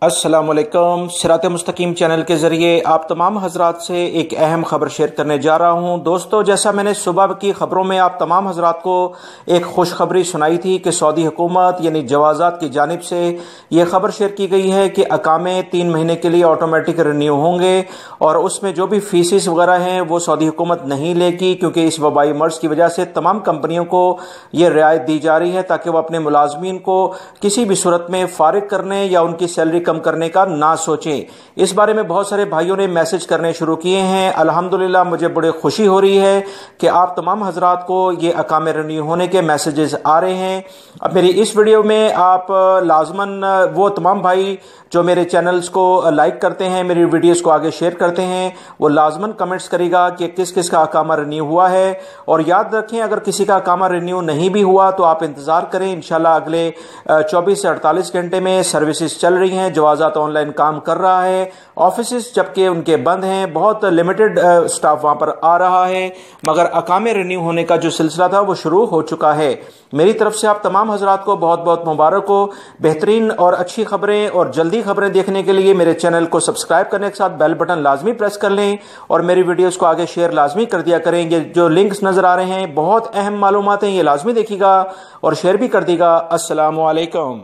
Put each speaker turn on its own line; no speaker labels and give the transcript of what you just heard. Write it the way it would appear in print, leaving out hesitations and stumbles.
अस्सलामुअलैकुम। सिरात.e.मुस्तक़ीम चैनल के ज़रिए आप तमाम हजरात से एक अहम खबर शेयर करने जा रहा हूं। दोस्तों, जैसा मैंने सुबह की खबरों में आप तमाम हजरात को एक खुशखबरी सुनाई थी कि सऊदी हुकूमत यानी जवाज़ात की जानिब से ये खबर शेयर की गई है कि अकामे 3 महीने के लिए ऑटोमेटिक रिन्यू होंगे और उसमें जो भी फीसिस वगैरह हैं वो सऊदी हुकूमत नहीं लेगी, क्योंकि इस वबाई मर्ज की वजह से तमाम कंपनियों को ये रियायत दी जा रही है ताकि वह अपने मुलाजमीन को किसी भी सूरत में फारिग करने या उनकी सैलरी कम करने का ना सोचें। इस बारे में बहुत सारे भाइयों ने मैसेज करने शुरू किए हैं। अल्हम्दुलिल्लाह, मुझे बड़ी खुशी हो रही है कि आप तमाम हजरात को ये अकामे रिन्यू होने के मैसेजेस आ रहे हैं। अब मेरी इस वीडियो में आप लाजमन वो तमाम भाई जो मेरे चैनल्स को लाइक करते हैं, मेरी वीडियोस को आगे शेयर करते हैं, वो लाजमन कमेंट्स करेगा कि किस किस का अकामा रिन्यू हुआ है। और याद रखें, अगर किसी का अकामा रिन्यू नहीं भी हुआ तो आप इंतज़ार करें। इंशाल्लाह अगले 24 से 48 घंटे में सर्विसेज चल रही हैं। जवाज़ात ऑनलाइन काम कर रहा है। ऑफिस जबकि उनके बंद हैं, बहुत लिमिटेड स्टाफ वहां पर आ रहा है, मगर अकामे रिन्यू होने का जो सिलसिला था वो शुरू हो चुका है। मेरी तरफ से आप तमाम हजरात को बहुत बहुत मुबारक हो। बेहतरीन और अच्छी खबरें और जल्दी खबरें देखने के लिए मेरे चैनल को सब्सक्राइब करने के साथ बेल बटन लाजमी प्रेस कर लें और मेरी वीडियोस को आगे शेयर लाजमी कर दिया करें। ये जो लिंक्स नजर आ रहे हैं बहुत अहम मालूमात हैं, ये लाजमी देखिएगा और शेयर भी कर दीजिएगा। अस्सलामु अलैकुम।